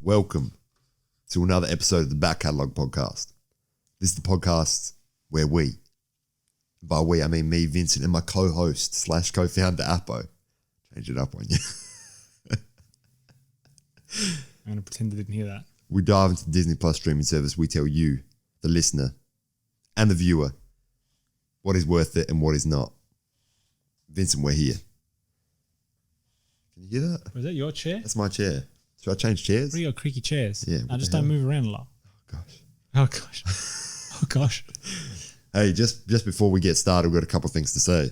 Welcome to another episode of the Back Catalogue podcast. This is the podcast where we, by we I mean me, Vincent, and my co-host / co-founder Apo, change it up on you. I'm going to pretend I didn't hear that. We dive into the Disney Plus streaming service. We tell you, the listener and the viewer, what is worth it and what is not. Vincent, we're here. Can you hear that? Was that your chair? That's my chair. Should I change chairs? What are your creaky chairs? Yeah. I just don't move around a lot. Oh, gosh. Oh, gosh. Oh, gosh. Hey, just before we get started, we've got a couple of things to say.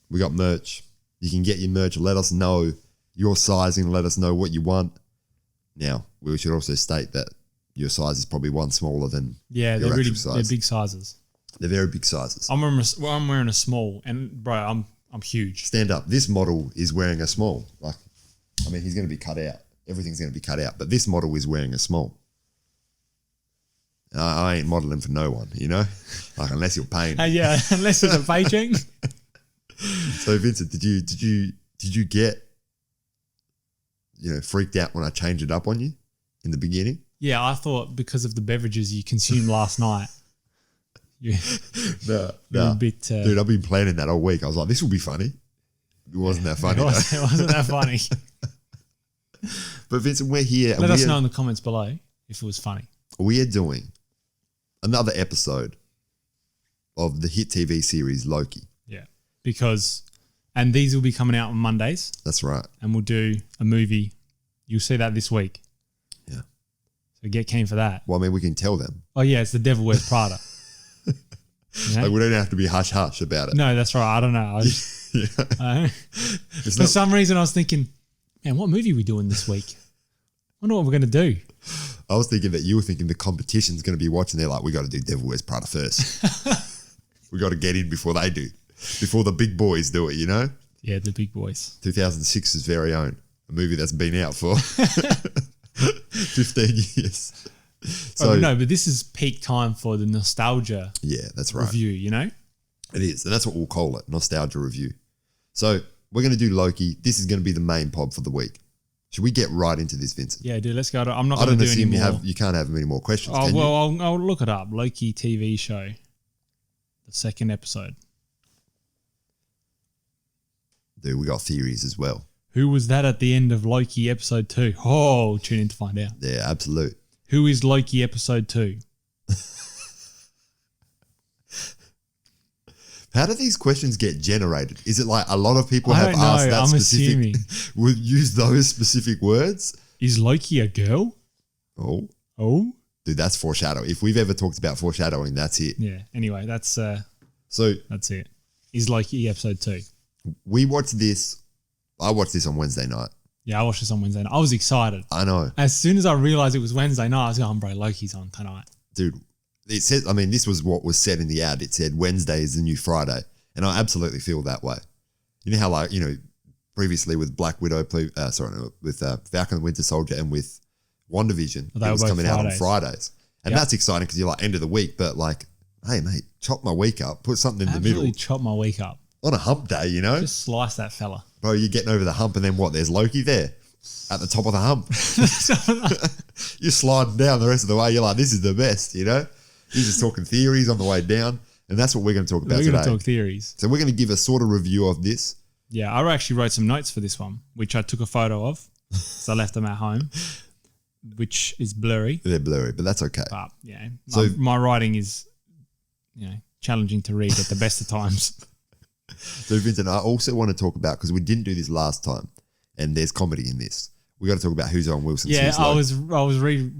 We got merch. You can get your merch. Let us know your sizing. Let us know what you want. Now, we should also state that your size is probably one smaller than Yeah, your they're really size. they're big sizes. They're very big sizes. I'm wearing a small, and bro, I'm huge. Stand up. This model is wearing a small. I mean, he's going to be cut out. Everything's going to be cut out. But this model is wearing a small. I ain't modeling for no one, you know? Like, unless you're paying. Yeah, unless it's a paycheck. So, Vincent, did you get, freaked out when I changed it up on you in the beginning? Yeah, I thought because of the beverages you consumed last night. No. A bit, Dude, I've been planning that all week. I was like, this will be funny. It wasn't that funny. It wasn't that funny. But Vincent, we're here. Let us know in the comments below if it was funny. We are doing another episode of the hit TV series Loki. Yeah, and these will be coming out on Mondays. That's right. And we'll do a movie. You'll see that this week. Yeah. So get keen for that. Well, I mean, we can tell them. Oh, yeah, it's The Devil Wears Prada. Like, we don't have to be hush-hush about it. No, that's right. I don't know. For some reason, I was thinking, man, what movie are we doing this week? I wonder what we're going to do. I was thinking that you were thinking the competition's going to be watching. They're like, we got to do Devil Wears Prada first. We got to get in before they do. Before the big boys do it, you know? Yeah, the big boys. 2006's very own. A movie that's been out for 15 years. So, no, but this is peak time for the nostalgia that's right. review, you know? It is. And that's what we'll call it, nostalgia review. So we're going to do Loki. This is going to be the main pod for the week. Should we get right into this, Vincent? Yeah, dude, let's go. I'm not going to do any more. You can't have any more questions, Oh, can well, you? I'll look it up. Loki TV show. The second episode. Dude, we got theories as well. Who was that at the end of Loki episode 2? Oh, tune in to find out. Yeah, absolute. Who is Loki episode 2? How do these questions get generated? Is it like a lot of people I have don't know, asked that I'm specific, assuming. would use those specific words? Is Loki a girl? Oh, dude, that's foreshadowing. If we've ever talked about foreshadowing, that's it. Yeah. Anyway, that's it. Is Loki episode 2? We watched this. I watched this on Wednesday night. Yeah, I watched this on Wednesday night. I was excited. I know. As soon as I realized it was Wednesday night, I was going, bro, Loki's on tonight. Dude, it said, I mean, this was what was said in the ad. It said Wednesday is the new Friday. And I absolutely feel that way. You know how, previously with Black Widow, with Falcon and Winter Soldier and with WandaVision, They it was were both coming out on Fridays. And that's exciting because you're like, end of the week. But hey, mate, chop my week up. Put something in the middle. Absolutely chop my week up. On a hump day, you know? Just slice that fella. Bro, you're getting over the hump and then what? There's Loki there at the top of the hump. You're sliding down the rest of the way. You're like, this is the best, you know? You're just talking theories on the way down. And that's what we're going to talk about today. We're going to talk theories. So we're going to give a sort of review of this. Yeah, I actually wrote some notes for this one, which I took a photo of. So I left them at home, which is blurry. They're blurry, but that's okay. But, yeah, my writing is, challenging to read at the best of times. So, Vincent, I also want to talk about, because we didn't do this last time, and there's comedy in this. We got to talk about who's on Wilson's. Yeah, I was listening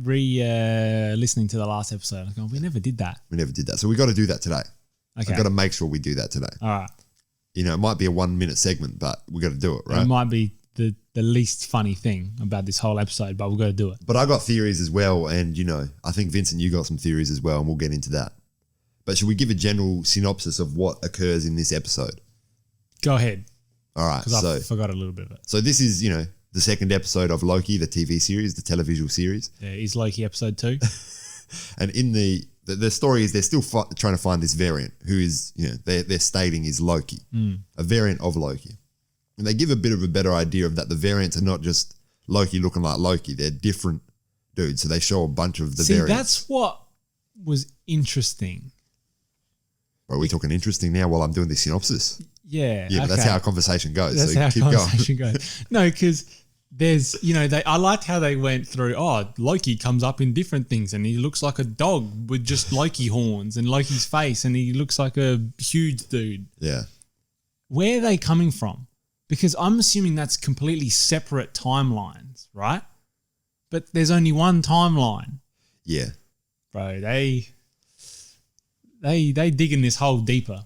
to the last episode. I was going, we never did that. We never did that. So we got to do that today. Okay. I've got to make sure we do that today. All right. It might be a 1 minute segment, but we got to do it, right? It might be the least funny thing about this whole episode, but we've got to do it. But I got theories as well, and I think Vincent, you got some theories as well, and we'll get into that. But should we give a general synopsis of what occurs in this episode? Go ahead. All right. Because I forgot a little bit of it. So this is, the second episode of Loki, the TV series, the televisual series. Yeah, is Loki episode 2? And in the story is they're still trying to find this variant who is, they're stating is Loki, a variant of Loki. And they give a bit of a better idea of that the variants are not just Loki looking like Loki. They're different dudes. So they show a bunch of the See, variants. that's what was interesting. Are we talking interesting now while I'm doing the synopsis? Yeah. Yeah, but that's how our conversation goes. That's so how keep conversation goes. No, because there's, I liked how they went through, Loki comes up in different things and he looks like a dog with just Loki horns and Loki's face and he looks like a huge dude. Yeah. Where are they coming from? Because I'm assuming that's completely separate timelines, right? But there's only one timeline. Yeah. Bro, they dig in this hole deeper,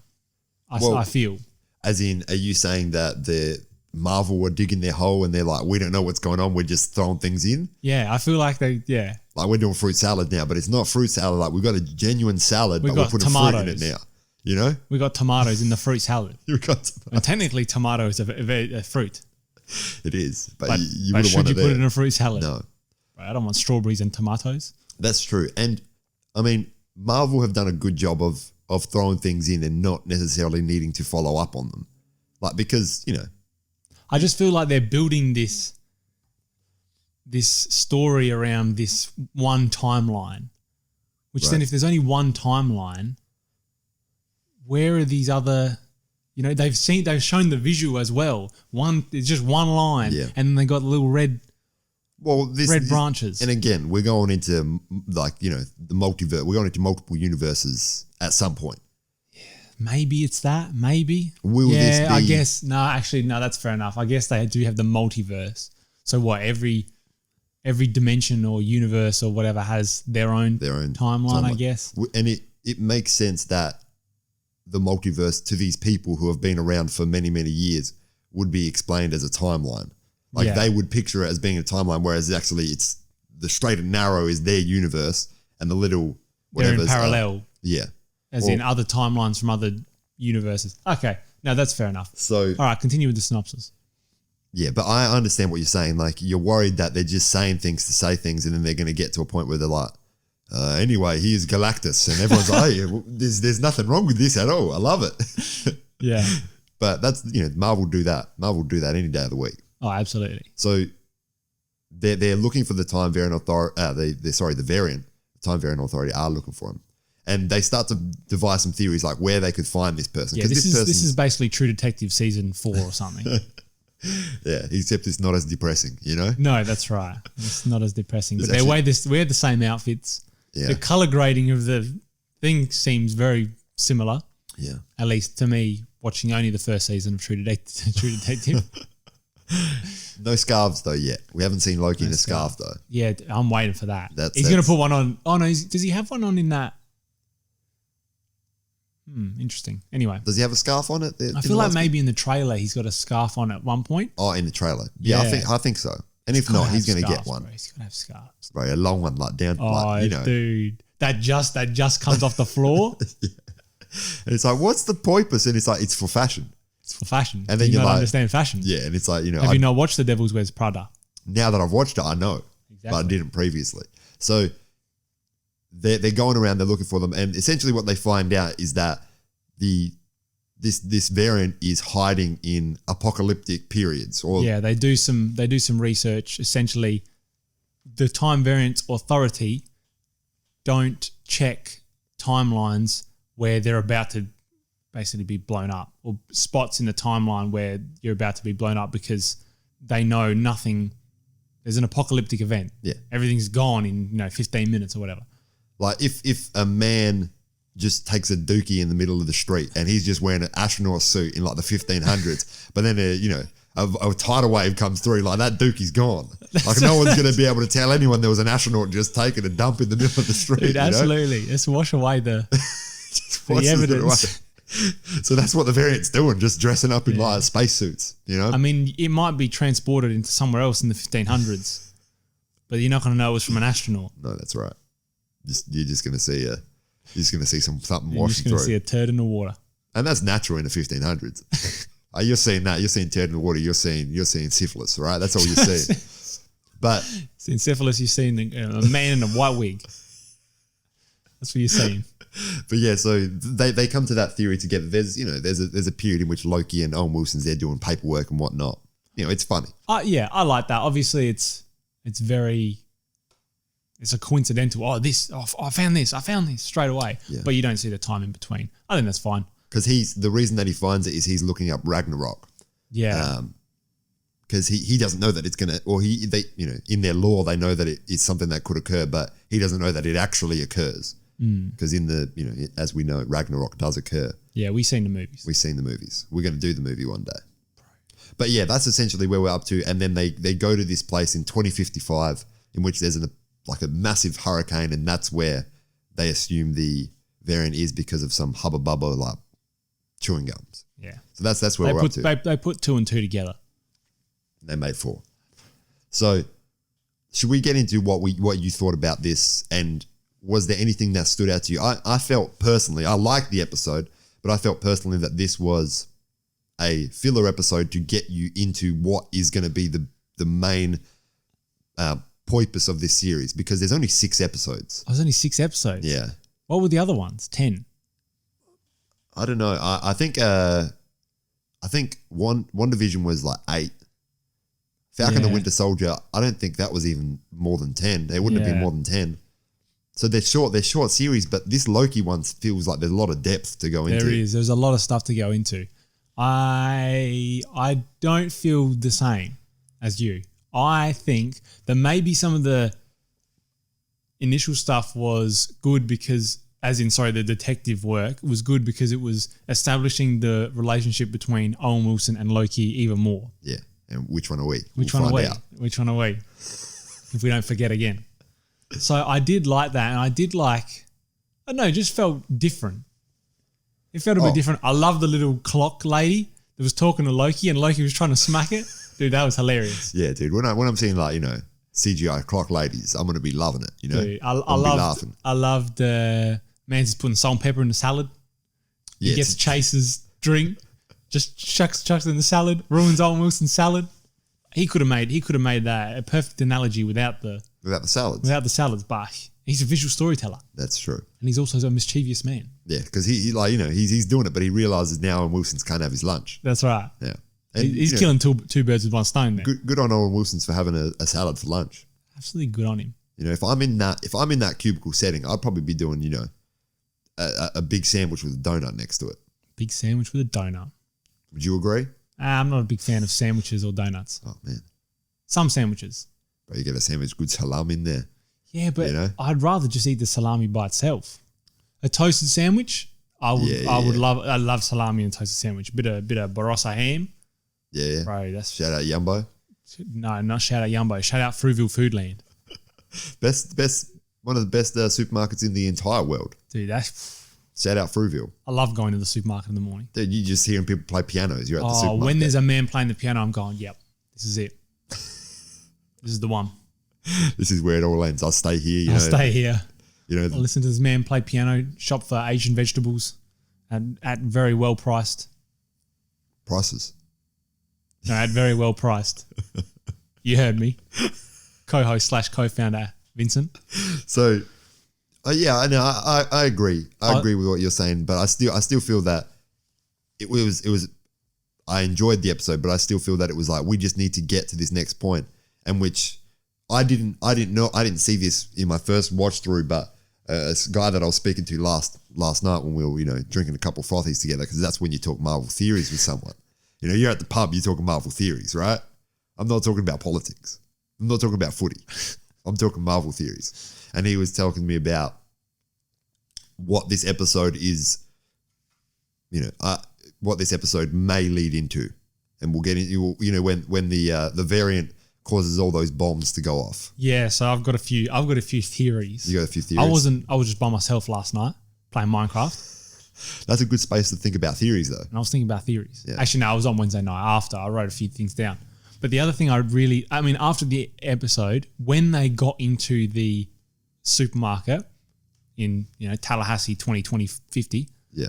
I feel. As in, are you saying that the Marvel were digging their hole and they're like, we don't know what's going on, we're just throwing things in? Yeah, I feel like Like we're doing fruit salad now, but it's not fruit salad. Like we've got a genuine salad, but we're putting tomatoes. fruit in it now. You know? We got tomatoes in the fruit salad. You've got tomatoes. And technically tomato is a fruit. It is, but you but wouldn't want should it you put there. it in a fruit salad? No. Right, I don't want strawberries and tomatoes. That's true. And I mean, Marvel have done a good job of throwing things in and not necessarily needing to follow up on them. Like, because, I just feel like they're building this story around this one timeline, which then if there's only one timeline, where are these other, they've shown the visual as well. It's just one line and then they got little red branches. And again, we're going into the multiverse. We're going into multiple universes at some point. Maybe it's that. Maybe. Will this be? I guess. No, actually, no, that's fair enough. I guess they do have the multiverse. So what? Every dimension or universe or whatever has their own timeline, I guess. And it makes sense that the multiverse to these people who have been around for many, many years would be explained as a timeline. Like they would picture it as being a timeline, whereas actually it's the straight and narrow is their universe and the little they're in parallel. Yeah. As in other timelines from other universes. Okay. No, that's fair enough. So, all right, continue with the synopsis. Yeah, but I understand what you're saying. Like, you're worried that they're just saying things to say things and then they're going to get to a point where they're like, anyway, here's Galactus. And everyone's like, hey, there's nothing wrong with this at all. I love it. Yeah. But that's, Marvel do that. Marvel do that any day of the week. Oh, absolutely. So they're looking for the time variant authority. The variant. The time variant authority are looking for him. And they start to devise some theories like where they could find this person. Yeah, this is basically True Detective season 4 or something. Yeah, except it's not as depressing, No, that's right. It's not as depressing. But There's they wear the same outfits. Yeah. The color grading of the thing seems very similar. Yeah. At least to me, watching only the first season of True Detective. No scarves though yet. We haven't seen Loki in a scarf though. Yeah, I'm waiting for that. He's going to put one on. Oh no, does he have one on in that? Interesting. Anyway. Does he have a scarf on it? I feel like maybe in the trailer he's got a scarf on at one point. Oh, in the trailer. Yeah. I think so. And if not, he's going to get one. Bro. He's going to have scarves. Bro, a long one like down. Dude. That just comes off the floor. Yeah. And it's like, what's the purpose? And it's like, it's for fashion. It's for fashion. And then you you're not like, understand fashion. Yeah. And it's like, Have you not watched The Devil's Wears Prada? Now that I've watched it, I know. Exactly. But I didn't previously. So they're going around, they're looking for them. And essentially what they find out is that this variant is hiding in apocalyptic periods. They do some research. Essentially, the Time Variance Authority don't check timelines where they're about to basically be blown up, or spots in the timeline where you're about to be blown up, because they know nothing. There's an apocalyptic event. Yeah, everything's gone in 15 minutes or whatever. Like if a man just takes a dookie in the middle of the street and he's just wearing an astronaut suit in like the 1500s, but then a tidal wave comes through, like that dookie's gone. Like no one's going to be able to tell anyone there was an astronaut just taking a dump in the middle of the street. Dude, absolutely. Let's wash away the evidence. So that's what the variant's doing, just dressing up in like spacesuits, I mean, it might be transported into somewhere else in the 1500s, but you're not going to know it was from an astronaut. No, that's right. You're just going to see something You're washing just going to through. see a turd in the water. And that's natural in the 1500s. You're seeing that. You're seeing turd in the water. You're seeing syphilis, right? That's all you're seeing. But seeing syphilis, you're seeing a man in a white wig. That's what you're seeing. But yeah, so they come to that theory together. There's a period in which Loki and Owen Wilson's there doing paperwork and whatnot. it's funny. Yeah, I like that. Obviously, it's a coincidental. I found this straight away. Yeah. But you don't see the time in between. I think that's fine. Because the reason that he finds it is he's looking up Ragnarok. Yeah. Because he doesn't know that it's gonna, or in their law they know that it is something that could occur, but he doesn't know that it actually occurs. Because in the as we know, Ragnarok does occur. Yeah, we've seen the movies. We're going to do the movie one day. But yeah, that's essentially where we're up to. And then they go to this place in 2055 in which there's a massive hurricane, and that's where they assume the variant is because of some hubba bubba like chewing gums. Yeah. So that's where we're up to. They put 2 and 2 together. They made 4. So should we get into what you thought about this, and was there anything that stood out to you? I felt personally, I liked the episode, but I felt personally that this was a filler episode to get you into what is going to be the main purpose of this series, because there's only 6 episodes. There's only 6 episodes? Yeah. What were the other ones? 10? I don't know. I think one division was like 8. Falcon the Winter Soldier, I don't think that was even more than 10. They wouldn't have been more than 10. So they're short series, but this Loki one feels like there's a lot of depth to go into. There is. There's a lot of stuff to go into. I don't feel the same as you. I think that maybe some of the initial stuff was good because, the detective work was good because it was establishing the relationship between Owen Wilson and Loki even more. Yeah. And which one are we? Which one are we? If we don't forget again. So I did like that, and I did like, I don't know, it just felt different. It felt a bit different. I love the little clock lady that was talking to Loki, and Loki was trying to smack it. Dude, that was hilarious. Yeah, dude. When I'm seeing CGI clock ladies, I'm gonna be loving it. Dude, I loved man's just putting salt and pepper in the salad. He gets Chase's drink, just chucks it in the salad, ruins Owen Wilson's salad. He could have made that a perfect analogy without the salads, but he's a visual storyteller. That's true. And he's also a mischievous man. Yeah, because he's doing it, but he realizes now Owen Wilson's can't have his lunch. That's right. Yeah. And he's killing two birds with one stone there. Good on Owen Wilson's for having a salad for lunch. Absolutely good on him. If I'm in that cubicle setting, I'd probably be doing, a big sandwich with a donut next to it. Big sandwich with a donut. Would you agree? I'm not a big fan of sandwiches or donuts. Oh, man. Some sandwiches. But you get a sandwich, good salami in there. Yeah, but I'd rather just eat the salami by itself. A toasted sandwich, I love salami and toasted sandwich. Bit of Barossa ham. Yeah. Bro, that's... Shout out Yumbo. No, not shout out Yumbo. Shout out Fruiville Foodland. One of the best supermarkets in the entire world. Dude, that's... Shout out Fruiville. I love going to the supermarket in the morning. Dude, you just hearing people play pianos. You're at the supermarket. When there's a man playing the piano, I'm going, yep, this is it. This is the one. This is where it all ends. I'll stay here. I'll stay here. I'll listen to this man play piano, shop for Asian vegetables at very well priced prices. No, at very well priced. You heard me. Co-host / co-founder Vincent. So, I know. I agree. I agree with what you're saying, but I still feel that it was. I enjoyed the episode, but I still feel that it was like we just need to get to this next point, and which I didn't see this in my first watch through, but a guy that I was speaking to last night when we were drinking a couple frothies together, because that's when you talk Marvel theories with someone. You're at the pub, you're talking Marvel theories, right? I'm not talking about politics. I'm not talking about footy. I'm talking Marvel theories. And he was talking to me about what this episode is, what this episode may lead into. And we'll get into, when the variant causes all those bombs to go off. Yeah, so I've got a few theories. You got a few theories? I was just by myself last night playing Minecraft. That's a good space to think about theories, though. And I was thinking about theories. Yeah. Actually, no, I was on Wednesday night after. I wrote a few things down. But the other thing after the episode, when they got into the supermarket in, Tallahassee 2050, yeah,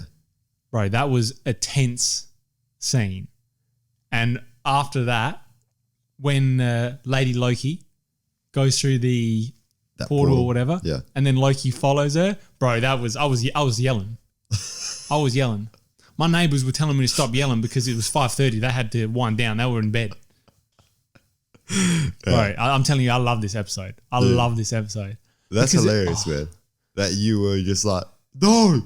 bro, that was a tense scene. And after that, when Lady Loki goes through that portal or whatever, yeah, and then Loki follows her, bro, I was yelling. I was yelling. My neighbours were telling me to stop yelling because it was 5:30. They had to wind down. They were in bed. Bro, I'm telling you, I love this episode. I love this episode. That's hilarious, man. That you were just like, no,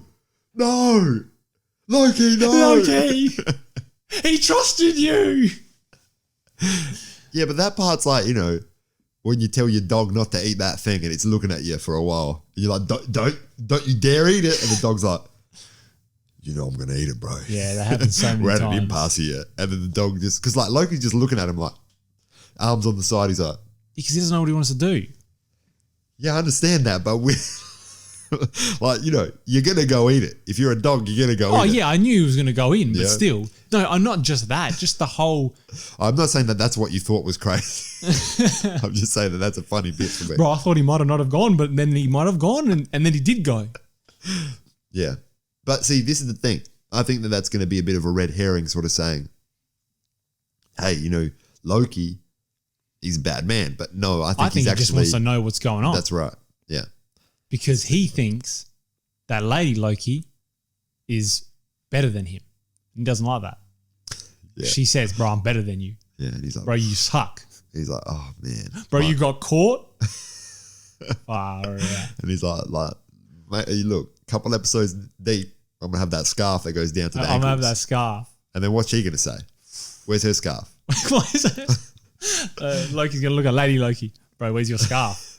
Loki, no. Loki, he trusted you. Yeah, but that part's like, when you tell your dog not to eat that thing and it's looking at you for a while. And you're like, don't you dare eat it. And the dog's like, I'm going to eat it, bro. Yeah, that happens so many times. We're at an impasse here. And then the dog just, because like Loki's just looking at him like, arms on the side. He's like, because he doesn't know what he wants to do. yeah, I understand that, but we're like, you're going to go eat it. If you're a dog, you're going to go eat it. Oh, yeah, I knew he was going to go in, but still. No, I'm not just that, just the whole. I'm not saying that that's what you thought was crazy. I'm just saying that that's a funny bit for me. Bro, I thought he might have not have gone, but then he might have gone and then he did go. Yeah. But see, this is the thing. I think that that's going to be a bit of a red herring sort of saying, hey, Loki, he's a bad man. But no, I think he just wants to know what's going on. That's right. Yeah. Because he thinks that Lady Loki is better than him. He doesn't like that. Yeah. She says, bro, I'm better than you. Yeah, and he's like, bro, you suck. He's like, oh, man. Bro, you got caught? And he's like, mate, look, a couple episodes deep, I'm going to have that scarf that goes down to the ankles. I'm going to have that scarf. And then what's she going to say? Where's her scarf? What is it? Loki's going to look at Lady Loki. Bro, where's your scarf?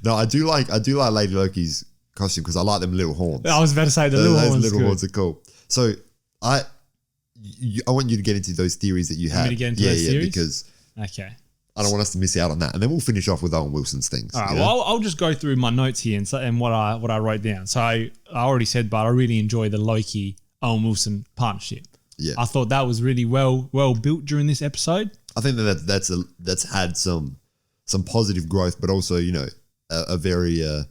No, I do like Lady Loki's costume because I like them little horns. I was about to say the little horns. Those little horns are cool. So I want you to get into those theories that you have. Want me to get into those theories? Because okay. I don't want us to miss out on that. And then we'll finish off with Owen Wilson's things. All right. Well, I'll just go through my notes here and what I wrote down. So I already said, but I really enjoy the Loki Owen Wilson partnership. Yeah. I thought that was really well built during this episode. I think that's had some positive growth, but also a very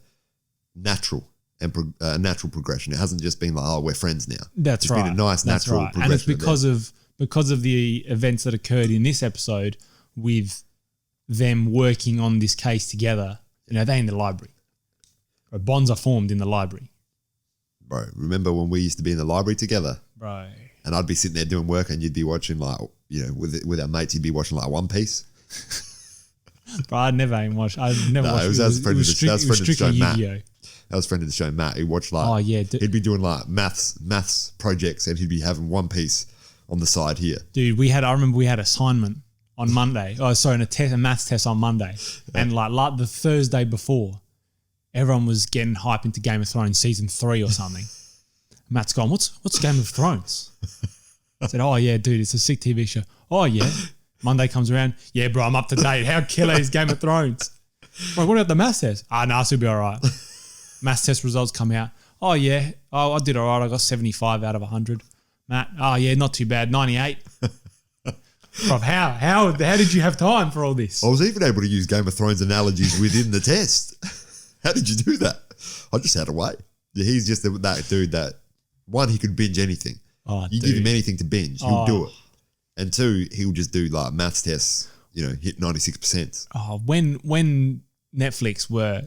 natural and natural progression. It hasn't just been like, oh, we're friends now. That's right. It's been a nice natural progression. And it's because of the events that occurred in this episode with them working on this case together. They're in the library. Bonds are formed in the library. Bro, remember when we used to be in the library together? Bro. And I'd be sitting there doing work and you'd be watching with our mates, you'd be watching like One Piece. Bro, I'd never watched. It was friend of the show, Matt. That was friend of the show, Matt. He watched he'd be doing like maths projects and he'd be having One Piece on the side here. Dude, I remember we had assignment on Monday. A maths test on Monday. And like the Thursday before, everyone was getting hype into Game of Thrones season 3 or something. Matt's gone, what's Game of Thrones? I said, oh yeah, dude, it's a sick TV show. Oh yeah. Monday comes around. Yeah, bro, I'm up to date. How killer is Game of Thrones? Bro, what about the maths test? Nah, it'll be all right. Maths test results come out. Oh yeah. Oh, I did all right. I got 75 out of 100. Matt, oh yeah, not too bad. 98. Bro, how did you have time for all this? I was even able to use Game of Thrones analogies within the test. How did you do that? I just had a way. Yeah, he's just that dude that, one, he could binge anything. Oh, you give him anything to binge, he'll do it. And 2, he'll just do like maths tests, hit 96%. Oh, when Netflix were,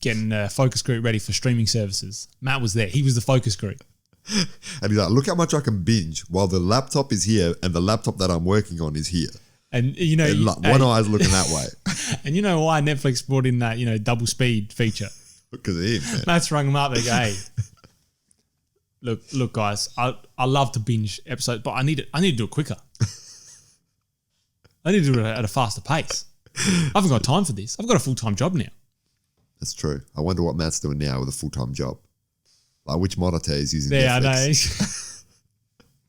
getting a focus group ready for streaming services, Matt was there. He was the focus group. And he's like, look how much I can binge while the laptop is here and the laptop that I'm working on is here. And, one eye's looking that way. And you know why Netflix brought in that, double speed feature? Because of him, man. Matt's rung him up. They go, hey, look, guys, I love to binge episodes, but I need to do it quicker. I need to do it at a faster pace. I haven't got time for this. I've got a full-time job now. That's true. I wonder what Matt's doing now with a full-time job. Like which monitor is using Netflix.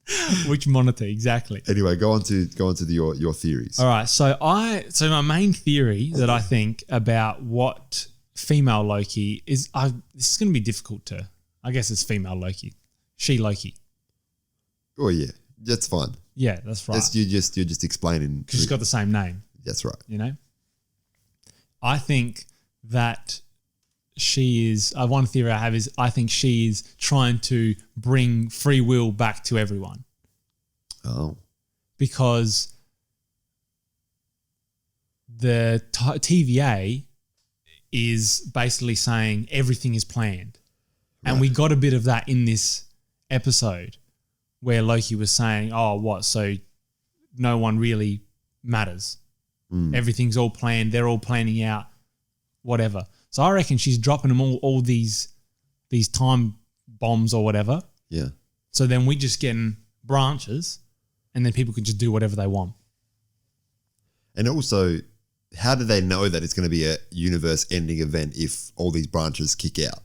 I know. Which monitor, exactly. Anyway, go on to your theories. All right. So my main theory that I think about what female Loki is, this is going to be difficult to, I guess it's female Loki. She Loki. Oh yeah, that's fine. Yeah, that's right. You're just explaining because she's got the same name. That's right. I think that she is. One theory I have is I think she is trying to bring free will back to everyone. Oh, because the TVA is basically saying everything is planned. Right. And we got a bit of that in this episode where Loki was saying, oh, what? So no one really matters. Everything's all planned. They're all planning out whatever. So I reckon she's dropping them all these time bombs or whatever. Yeah. So then we just getting branches and then people can just do whatever they want. And also, how do they know that it's going to be a universe-ending event if all these branches kick out?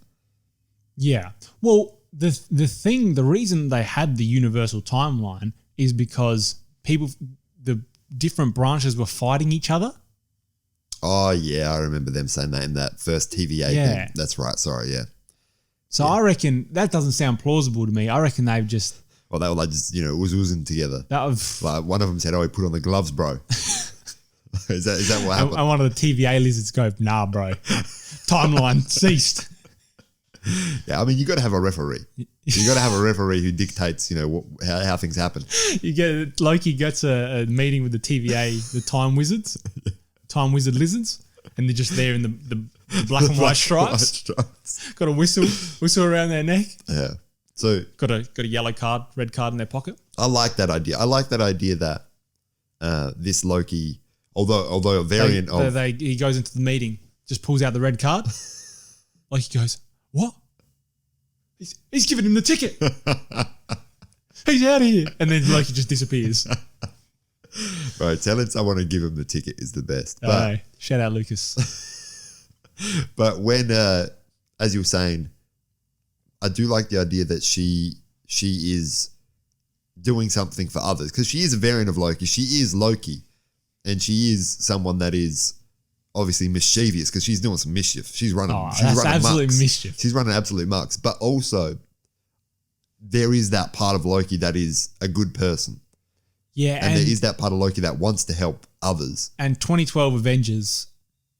Yeah. Well, the reason they had the universal timeline is because the different branches were fighting each other. Oh, yeah, I remember them saying that in that first TVA thing. That's right, sorry, yeah. So I reckon that doesn't sound plausible to me. I reckon they've just... Well, they were like just, oozing together. Like one of them said, he put on the gloves, bro. Is that what happened? And one of the TVA lizards go, nah, bro. Timeline ceased. Yeah, I mean, you got to have a referee. You got to have a referee who dictates, how things happen. Loki gets a meeting with the TVA, the time wizards, time wizard lizards, and they're just there in the black and white stripes. Got a whistle around their neck. Yeah. So got a yellow card, red card in their pocket. I like that idea. I like that idea that this Loki, although a variant he goes into the meeting, just pulls out the red card. Loki goes, what? He's giving him the ticket. He's out of here. And then Loki just disappears. Right, telling someone to give him the ticket is the best. But, shout out Lucas. But when, as you were saying, I do like the idea that she is doing something for others because she is a variant of Loki. She is Loki, and she is someone that is obviously mischievous because she's doing some mischief. She's running absolute mucks. Mischief. She's running absolute mucks. But also, there is that part of Loki that is a good person. Yeah, and there is that part of Loki that wants to help others. And 2012 Avengers,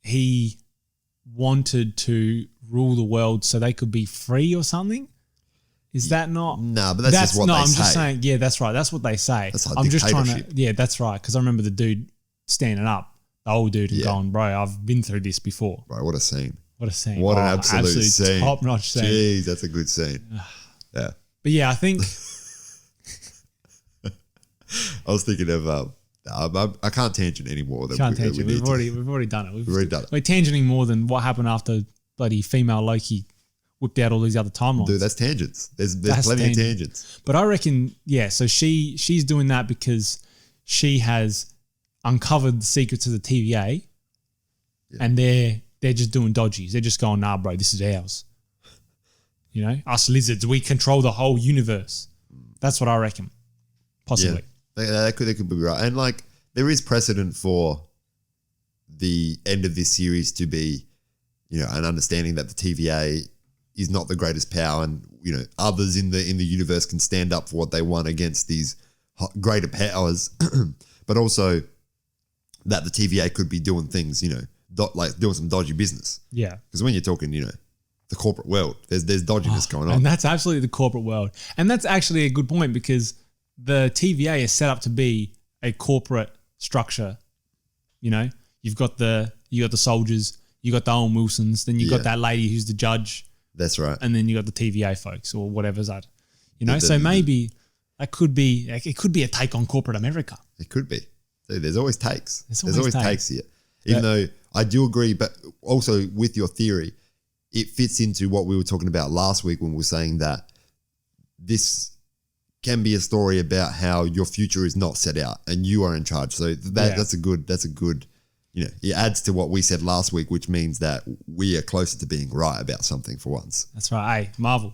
he wanted to rule the world so they could be free or something. Is that not? No, but that's just what they say. I'm just saying, yeah, that's right. That's what they say. That's like I'm just trying to, dictatorship. yeah, that's right. Because I remember the dude standing up, the old dude, and going, bro, I've been through this before. Right, what a scene. What a scene. What an absolute scene. Top-notch scene. Jeez, that's a good scene. Yeah. But yeah, I think... I was thinking of... I can't tangent anymore. We've already done it. We've already done it. We're tangenting more than what happened after bloody female Loki whipped out all these other timelines. Dude, that's tangents. There's plenty of tangents. But I reckon, yeah, so she's doing that because she has uncovered the secrets of the TVA and they're just doing dodgies. They're just going, nah, bro, this is ours. Us lizards, we control the whole universe. That's what I reckon. Possibly. Yeah, that could be right. And like, there is precedent for the end of this series to be, an understanding that the TVA is not the greatest power, and others in the universe can stand up for what they want against these greater powers, but also that the TVA could be doing things, like doing some dodgy business. Yeah, because when you're talking, the corporate world, there's dodginess going on, and that's absolutely the corporate world, and that's actually a good point because the TVA is set up to be a corporate structure. You've got the soldiers, you got the Owen Wilsons, then you got that lady who's the judge. That's right. And then you got the TVA folks or whatever's that. So maybe it could be a take on corporate America. It could be. There's always takes. There's always takes here. Even though I do agree, but also with your theory, it fits into what we were talking about last week when we were saying that this can be a story about how your future is not set out and you are in charge. So that's a good, it adds to what we said last week, which means that we are closer to being right about something for once. That's right. Hey, Marvel.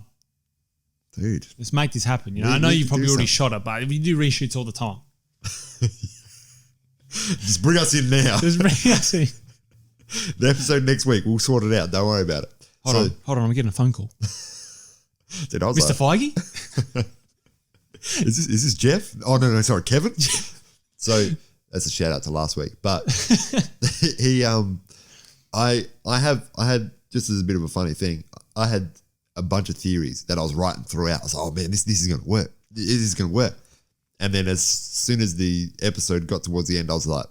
Dude. Let's make this happen. I know you probably already shot it, but we do reshoots all the time. Just bring us in now. Just bring us in. The episode next week, we'll sort it out. Don't worry about it. Hold on. I'm getting a phone call. Dude, I was Mr. Feige? Is this Jeff? Oh, no, sorry, Kevin? So that's a shout out to last week. But I had, just as a bit of a funny thing, I had a bunch of theories that I was writing throughout. I was like, oh man, this is going to work. This is going to work. And then as soon as the episode got towards the end, I was like,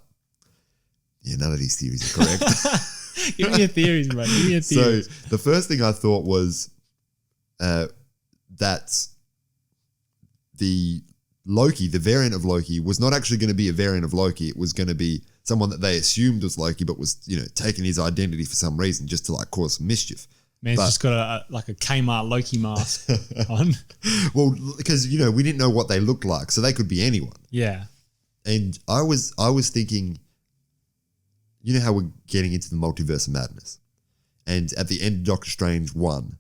yeah, none of these theories are correct. Give me your theories, mate. Give me your theories. So the first thing I thought was that the Loki, the variant of Loki, was not actually going to be a variant of Loki. It was going to be someone that they assumed was Loki, but was, taking his identity for some reason just to like cause mischief. Man's just got a Kmart Loki mask on. Well, because, we didn't know what they looked like, so they could be anyone. Yeah. And I was thinking, how we're getting into the multiverse of madness. And at the end of Doctor Strange 1,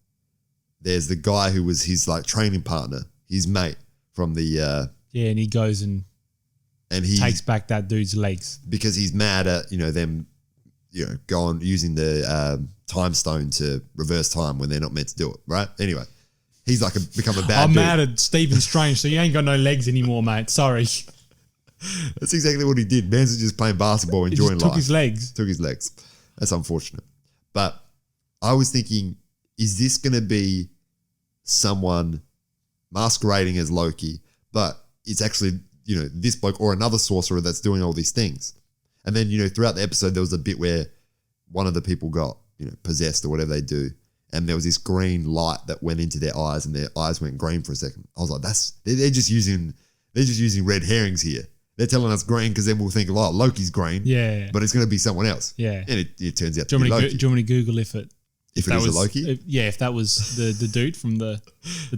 there's the guy who was his like training partner, his mate from the... and he goes and he takes back that dude's legs. Because he's mad at, them, going using the time stone to reverse time when they're not meant to do it, right? Anyway, he's like become a bad dude. I'm mad at Stephen Strange, so you ain't got no legs anymore, mate. Sorry. That's exactly what he did. Man's was just playing basketball, enjoying life. Took his legs. Took his legs. That's unfortunate. But I was thinking, is this going to be someone masquerading as Loki, but it's actually, this bloke or another sorcerer that's doing all these things? And then, throughout the episode, there was a bit where one of the people got, possessed or whatever they do. And there was this green light that went into their eyes and their eyes went green for a second. I was like, they're just using red herrings here. They're telling us green because then we'll think, oh, Loki's green. Yeah. But it's going to be someone else. Yeah. And it turns out do to be Loki. Do you want me to Google if it was a Loki? If that was the dude from that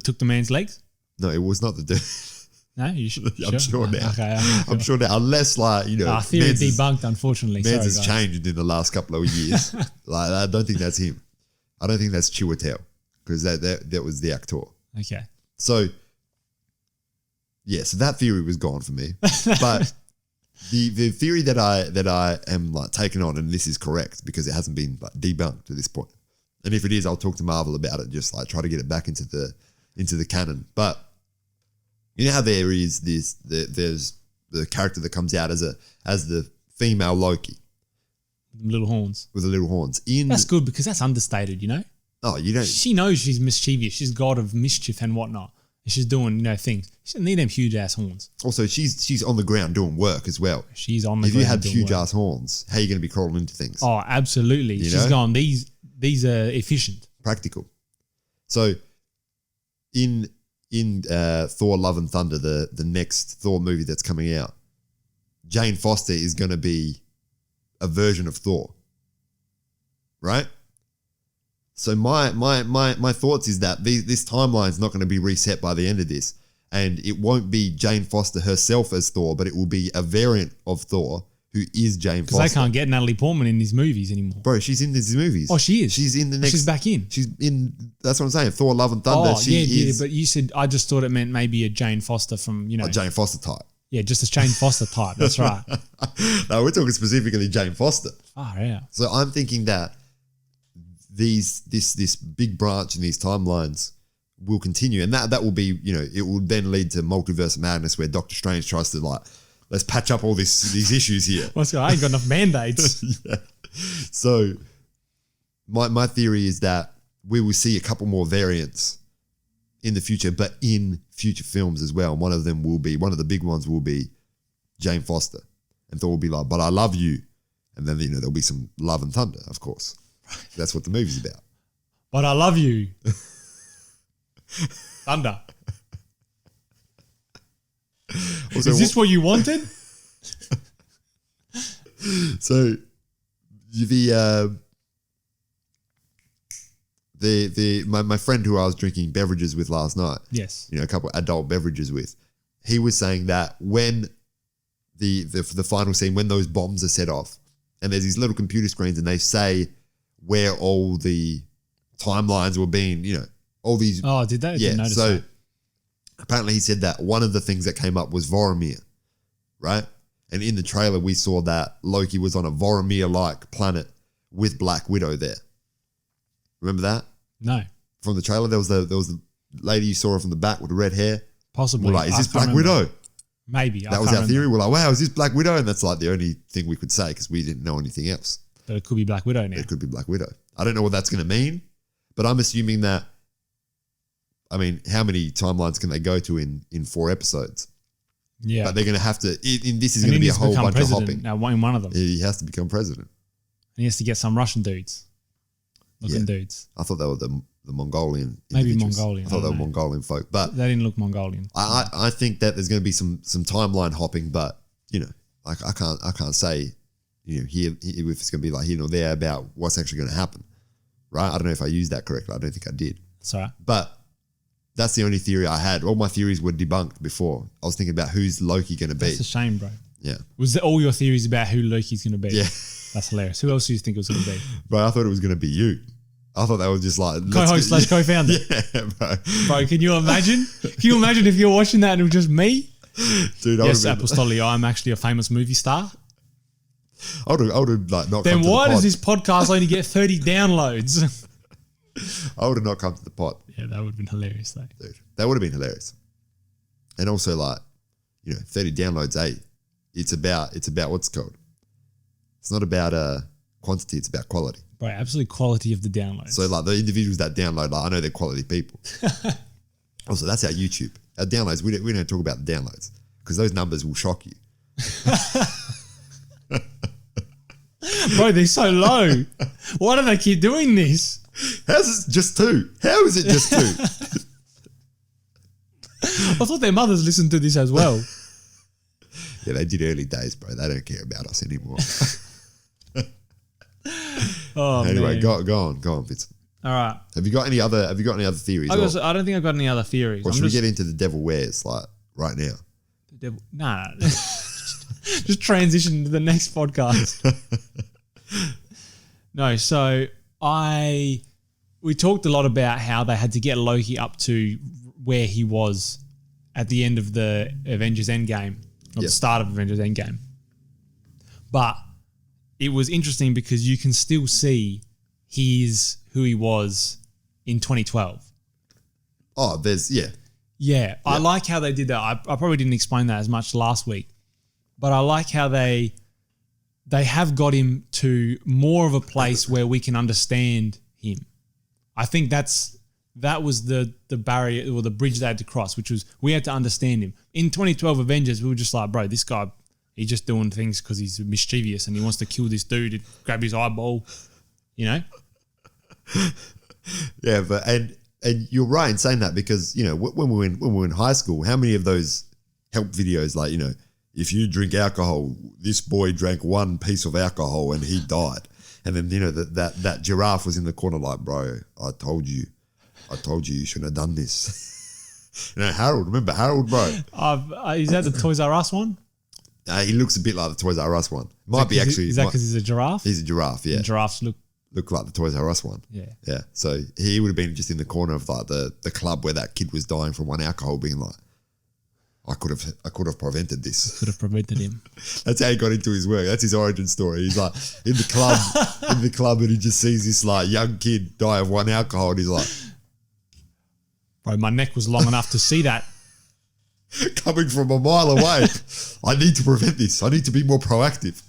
took the man's legs? No, it was not the dude. No, you should. I'm sure now. Okay, I'm sure now. Unless, like, theory debunked, unfortunately. Man's has changed in the last couple of years. Like, I don't think that's him. I don't think that's Chiwetel because that was the actor. Okay. So, yeah, so that theory was gone for me. But the theory that I am like taking on, and this is correct because it hasn't been like debunked to this point. And if it is, I'll talk to Marvel about it, just like try to get it back into the canon. But you know how there is there's the character that comes out as the female Loki with little horns. With the little horns. That's good because that's understated, Oh, you don't. She knows she's mischievous. She's god of mischief and whatnot. And she's doing, things. She doesn't need them huge ass horns. Also, she's on the ground doing work as well. She's on the ground. If you had huge ass horns, how are you going to be crawling into things? Oh, absolutely. She's gone. These are efficient, practical. So, in Thor: Love and Thunder, the next Thor movie that's coming out, Jane Foster is going to be a version of Thor, right? So my thoughts is that this timeline is not going to be reset by the end of this, and it won't be Jane Foster herself as Thor, but it will be a variant of Thor who is Jane Foster. Because they can't get Natalie Portman in these movies anymore. Bro, she's in these movies. Oh, she is. She's in the next. She's back in. She's in. That's what I'm saying. Thor: Love and Thunder. Oh, yeah. But you said I just thought it meant maybe a Jane Foster from a Jane Foster type. Yeah, just a Jane Foster type. That's right. No, we're talking specifically Jane Foster. Oh yeah. So I'm thinking that this big branch in these timelines will continue, and that will be, it will then lead to multiverse madness where Doctor Strange tries to like, let's patch up all these issues here. I ain't got enough Band-Aids. Yeah. So my theory is that we will see a couple more variants in the future, but in future films as well. And one of the big ones will be Jane Foster, and Thor will be like, but I love you. And then, there'll be some love and thunder, of course. That's what the movie's about. But I love you. Thunder. Also, is this what you wanted? So my friend who I was drinking beverages with last night, yes, a couple of adult beverages with, he was saying that when the final scene, when those bombs are set off, and there's these little computer screens, and they say where all the timelines were being, all these. Oh, did they? Yeah. So apparently he said that one of the things that came up was Voromir, right? And in the trailer, we saw that Loki was on a Voromir-like planet with Black Widow there. Remember that? No. From the trailer, there was the lady you saw from the back with the red hair. Possibly. We're like, is this Black Widow? Maybe. That was our theory. We're like, wow, is this Black Widow? And that's like the only thing we could say because we didn't know anything else. But it could be Black Widow now. It could be Black Widow. I don't know what that's going to mean, but I'm assuming that, how many timelines can they go to in 4 episodes? Yeah. But they're going to have to, this is going to be a whole bunch of hopping. Now, in one of them. He has to become president. And he has to get some Russian dudes. Dudes. I thought they were the Mongolian. Maybe individuals. Mongolian, I thought I they were don't know. Mongolian folk, but They didn't look Mongolian. I think that there's going to be some timeline hopping, but like I can't say here if it's going to be like here or there about what's actually going to happen, right? I don't know if I used that correctly. I don't think I did. That's all right. But that's the only theory I had. All my theories were debunked before. I was thinking about who's Loki going to be. That's a shame, bro. Yeah. Was all your theories about who Loki's going to be? Yeah. That's hilarious. Who else do you think it was going to be? Bro, I thought it was going to be you. I thought that was just like... Co-host / co-founder. Yeah, bro. Bro, can you imagine? Can you imagine if you're watching that and it was just me? Dude, I Yes, would have Apostoli, I'm actually a famous movie star. like not Then come to why the pod. does this podcast only get 30 downloads? I would have not come to the pod, Yeah, that would have been hilarious though. dude. That would have been hilarious. And also 30 downloads, it's about what's it called? It's not about quantity, it's about quality. Bro, absolute quality of the downloads. So like the individuals that download, I know they're quality people. Also, that's our YouTube. Our downloads, we don't talk about the downloads because those numbers will shock you. Bro, they're so low. Why do they keep doing this? How's it just 2? How is it just 2? I thought their mothers listened to this as well. Yeah, they did early days, bro. They don't care about us anymore. Oh, Anyway, man. go on, Vincent. All right. Have you got any other theories? I don't think I've got any other theories. Or should we get into the devil wears right now? The devil. Nah. Just transition to the next podcast. No, so we talked a lot about how they had to get Loki up to where he was at the end of the Avengers Endgame, or the start of Avengers Endgame. But it was interesting because you can still see he's who he was in 2012. Oh, Yeah, I like how they did that. I probably didn't explain that as much last week, but I like how they have got him to more of a place where we can understand him. I think that was the barrier or the bridge they had to cross, which was we had to understand him. In 2012 Avengers, we were just like, bro, this guy, he's just doing things because he's mischievous and he wants to kill this dude and grab his eyeball, Yeah, but and you're right in saying that because when we were in high school, how many of those help videos if you drink alcohol, this boy drank one piece of alcohol and he died, and then that giraffe was in the corner like, bro, I told you you shouldn't have done this. Harold, remember Harold, bro? Is that the Toys R Us one? He looks a bit like the Toys R Us one. Might be actually. Is that because he's a giraffe? He's a giraffe, yeah. And giraffes look like the Toys R Us one. Yeah. Yeah. So he would have been just in the corner of like the club where that kid was dying from one alcohol, being like, I could have prevented this. Could have prevented him. That's how he got into his work. That's his origin story. He's like in the club and he just sees this like young kid die of one alcohol and he's like, Bro, my neck was long enough to see that. coming from a mile away. I need to prevent this. I need to be more proactive.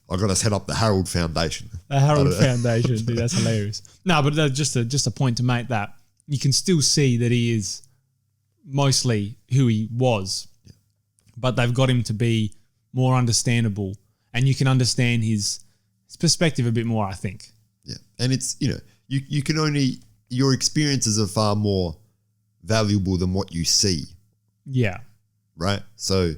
I got to set up the Harold Foundation. The Harold Foundation, dude, that's hilarious. No, but that's just a point to make that you can still see that he is mostly who he was, but they've got him to be more understandable, and you can understand his perspective a bit more, I think. Yeah, and it's you can only your experiences are far more valuable than what you see. Yeah, right. So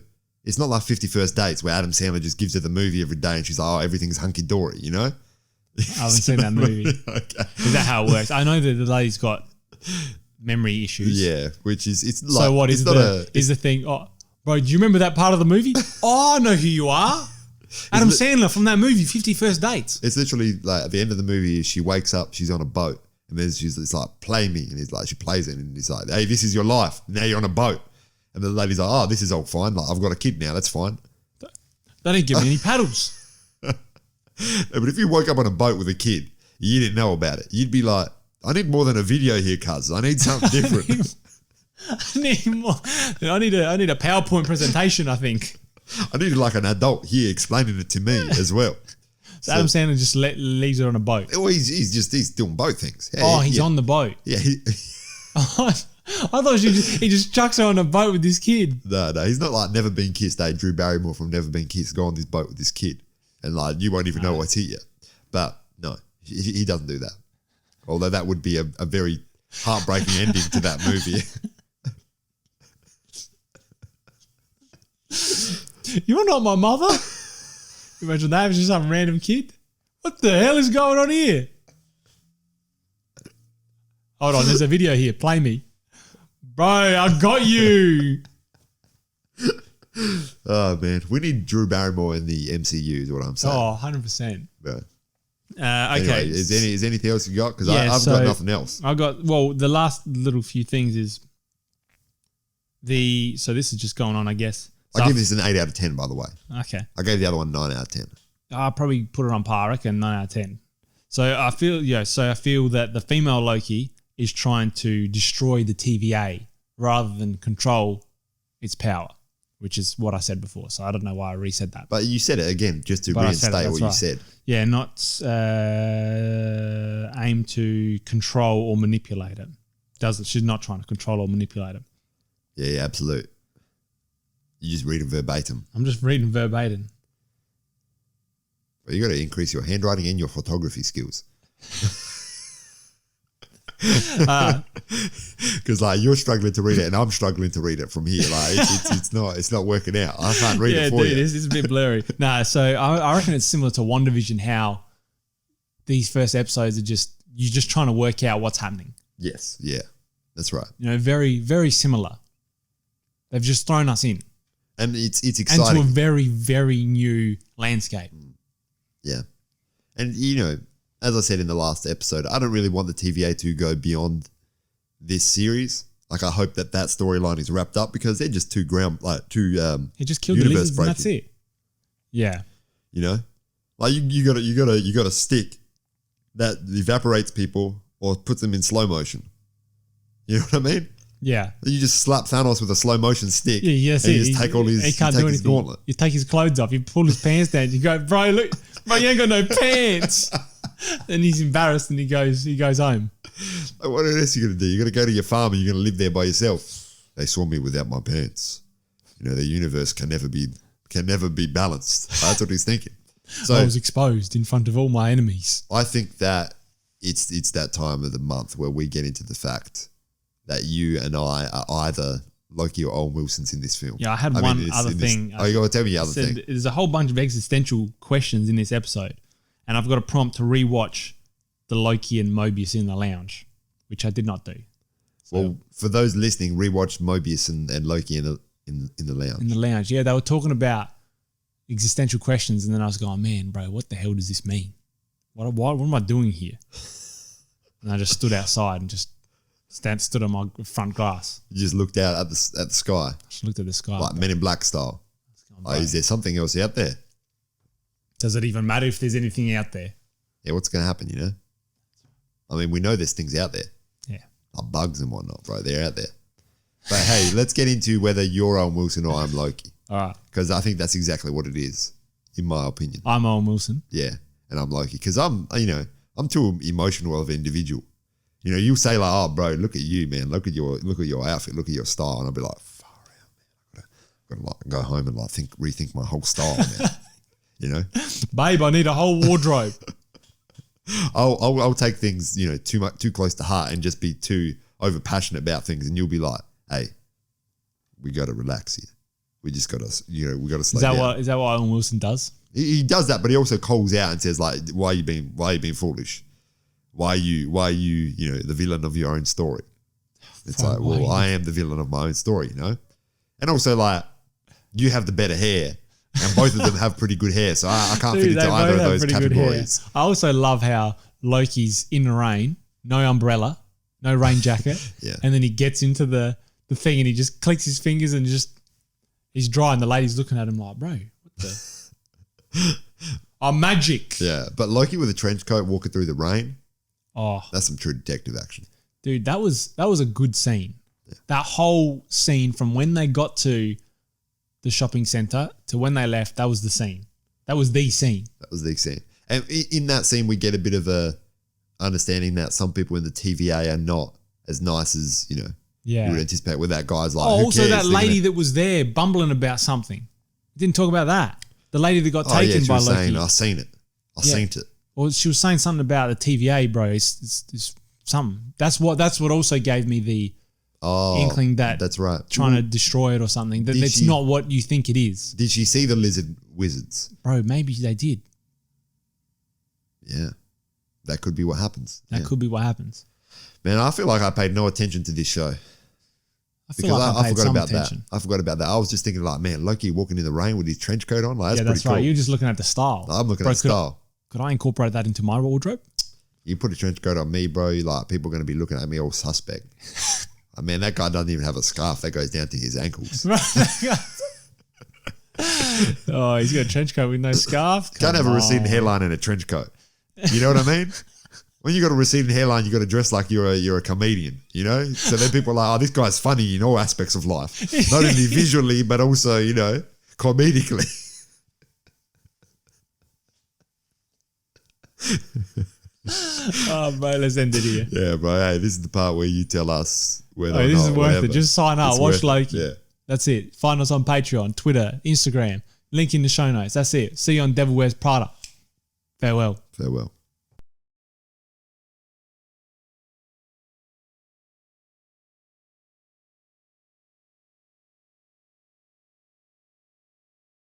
it's not like 50 First Dates where Adam Sandler just gives her the movie every day and she's like, oh, everything's hunky dory, I haven't seen that movie. Okay. Is that how it works? I know that the lady's got memory issues. Yeah, which is it's like So what is the thing? Oh, bro, do you remember that part of the movie? Oh, I know who you are. Adam Sandler from that movie, 50 First Dates. It's literally like at the end of the movie, she wakes up, she's on a boat, and then it's like, play me, and he's like, she plays it, and he's like, hey, this is your life. Now you're on a boat, and the lady's like, oh, this is all fine. Like I've got a kid now, that's fine. They didn't give me any paddles. But if you woke up on a boat with a kid, you didn't know about it. You'd be like, I need more than a video here, cuz. I need something different. I need more. I need a PowerPoint presentation, I think. I needed like an adult here explaining it to me as well. So Adam Sandler just leaves her on a boat. Well, he's doing both things. Yeah, he's on the boat. Yeah. I thought he just chucks her on a boat with this kid. No, he's not like Never Been Kissed. Drew Barrymore from Never Been Kissed go on this boat with this kid, and like you won't even know what's hit yet. But no, he doesn't do that. Although that would be a very heartbreaking ending to that movie. You're not my mother. Imagine that. It was just some random kid. What the hell is going on here? Hold on, there's a video here. Play me. Bro, I got you. Oh, man. We need Drew Barrymore in the MCU is what I'm saying. Oh, 100%. But Okay. anyway, is anything else you got? Because I've got nothing else. The last little few things is so this is just going on, I guess. So I give this an 8 out of 10, by the way. Okay. I gave the other one 9 out of 10. I'll probably put it on par, I reckon, 9 out of 10. So I feel that the female Loki is trying to destroy the TVA rather than control its power, which is what I said before. So I don't know why I resaid that. But you said it again, just to reinstate what you said. Yeah, not aim to control or manipulate it. She's not trying to control or manipulate it. Yeah, absolute. You just read it verbatim. I'm just reading verbatim. Well, you got to increase your handwriting and your photography skills. Because you're struggling to read it and I'm struggling to read it from here. It's not working out. I can't read it for you. It's a bit blurry. So I reckon it's similar to WandaVision, how these first episodes are you're just trying to work out what's happening. Yes, yeah, that's right. Very, very similar. They've just thrown us in. And it's exciting. And to a very, very new landscape. Yeah. And, as I said in the last episode, I don't really want the TVA to go beyond this series. I hope that storyline is wrapped up because they're just too He just killed the lizards and that's it. Yeah. You got a stick that evaporates people or puts them in slow motion. You know what I mean? Yeah. You just slap Thanos with a slow motion stick. Yeah, yes, and you just take all his, he can't do anything. Gauntlet. You take his clothes off, you pull his pants down, you go, bro, look, you ain't got no pants. And he's embarrassed and he goes home. What else are you going to do? You're going to go to your farm and you're going to live there by yourself. They saw me without my pants. The universe can never be balanced. That's what he's thinking. So I was exposed in front of all my enemies. I think that it's that time of the month where we get into the fact that you and I are either Loki or Owen Wilson's in this film. Yeah, I had one other thing. You got to tell me the other thing. There's a whole bunch of existential questions in this episode, and I've got a prompt to rewatch the Loki and Mobius in the lounge, which I did not do. So, well, for those listening, rewatch Mobius and Loki in the lounge. In the lounge, yeah, they were talking about existential questions, and then I was going, man, bro, what the hell does this mean? What am I doing here? And I just stood outside and just stood on my front glass. You just looked out at the sky. Just looked at the sky. Like Men in Black style. Is there something else out there? Does it even matter if there's anything out there? Yeah, what's going to happen, I mean, we know there's things out there. Yeah. Like bugs and whatnot, bro. They're out there. But hey, let's get into whether you're Owen Wilson or I'm Loki. All right. Because I think that's exactly what it is, in my opinion. I'm Owen Wilson. Yeah, and I'm Loki. Because I'm too emotional of an individual. You'll say oh, bro, look at you, man. Look at your outfit. Look at your style. And I'll be like, far out, man. I've got to go home and rethink my whole style, man. Babe, I need a whole wardrobe. I'll take things, too close to heart and just be too over passionate about things. And you'll be like, hey, we got to relax here. We just got to, we got to slow down. Is that what Owen Wilson does? He does that, but he also calls out and says why are you being foolish? Why are you, the villain of your own story? It's I am the villain of my own story, And also, you have the better hair, and both of them have pretty good hair, so I can't fit into either of those categories. I also love how Loki's in the rain, no umbrella, no rain jacket, yeah. And then he gets into the thing and he just clicks his fingers and he's dry, and the lady's looking at him like, bro, what the? Oh, magic. Yeah, but Loki with a trench coat walking through the rain. Oh, that's some true detective action. Dude, that was a good scene. Yeah. That whole scene from when they got to the shopping center to when they left, that was the scene. That was the scene. And in that scene, we get a bit of a understanding that some people in the TVA are not as nice as, you would anticipate, where that guy's like, who also cares? That lady that was there bumbling about something. Didn't talk about that. The lady that got taken by Loki. Saying, I seen it. I seen it. Well, she was saying something about the TVA, bro. It's something. That's what also gave me the inkling that that's right. trying to destroy it or something. That it's not what you think it is. Did she see the lizard wizards? Bro, maybe they did. Yeah. That could be what happens. That could be what happens. Man, I feel like I paid no attention to this show. I feel like I forgot about that. I forgot about that. I was just thinking like, man, Loki walking in the rain with his trench coat on. Like, that's that's pretty right. cool. You're just looking at the style. I'm looking at the style. Could I incorporate that into my wardrobe? You put a trench coat on me, bro, like people are going to be looking at me all suspect. I mean, that guy doesn't even have a scarf. That goes down to his ankles. Oh, he's got a trench coat with no scarf? Can't have a receding hairline and a trench coat. You know what I mean? When you got a receding hairline, you got to dress like you're a comedian, you know? So then people are like, oh, this guy's funny in all aspects of life. Not only visually, but also, you know, comedically. Oh, bro, let's end it here. Yeah, bro. Hey, this is the part where you tell us whether Oh, or this not, is worth whatever. it. Just sign up. It's Watch worth it. Loki. Yeah. That's it. Find us on Patreon, Twitter, Instagram. Link in the show notes. That's it. See you on Devil Wears Prada. Farewell. Farewell.